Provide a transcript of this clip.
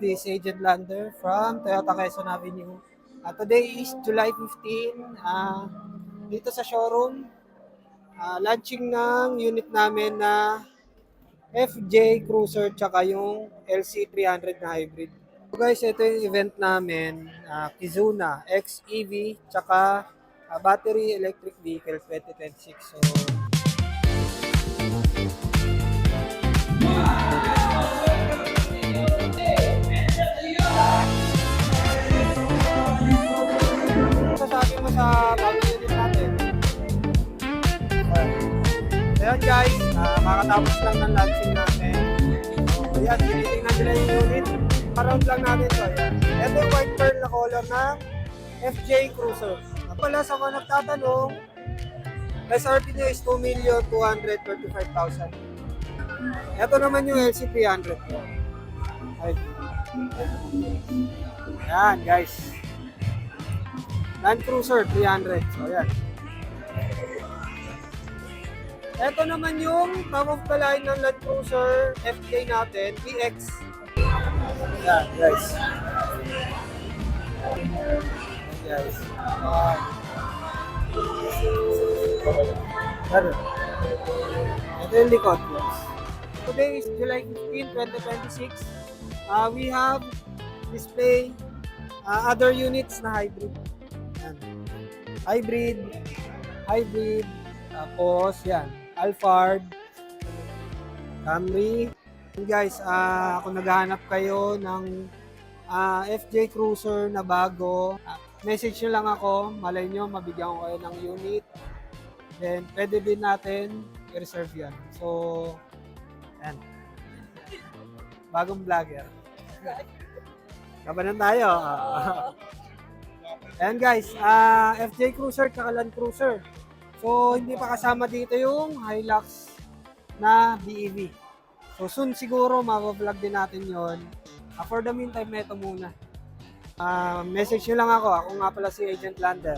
this is Agent Lander from Toyota Quezon Avenue. Today is July 15. Dito sa showroom, launching ng unit namin na FJ Cruiser tsaka yung LC300 na hybrid. So guys, ito yung event namin, Kizuna XEV tsaka Battery Electric Vehicle 2026. So, sasabi mo sa bagong unit natin? Ayan guys, makatapos lang ng launching natin. So yan, tinitingnan nila yung unit. Paround lang natin to. Ayan. Ito yung white pearl na color ng FJ Cruiser. Pala sa mga nagtatanong, SRP nyo is 2,235,000. Ito naman yung LC300. Ayan guys. Land Cruiser 300. So ayan. Ito naman yung top of the line ng Land Cruiser FJ natin, PX. Ayan guys. Ayan guys. Ito yung likod guys. Today is July 15, 2026. We have display other units na hybrid. Ayan. Hybrid, tapos yan, Alphard, Camry. Guys, kung naghahanap kayo ng FJ Cruiser na bago, message nyo lang ako, malay nyo, mabigyan ko kayo ng unit. Then, pwede din natin i-reserve yan. So, yan. Bagong vlogger. Kabanan tayo. Ayan guys, FJ Cruiser at Land Cruiser. So, hindi pa kasama dito yung Hilux na BEV. So, soon siguro maka-vlog din natin yon. For the meantime, ito muna. Message nyo lang ako. Ako nga pala si Agent Lander.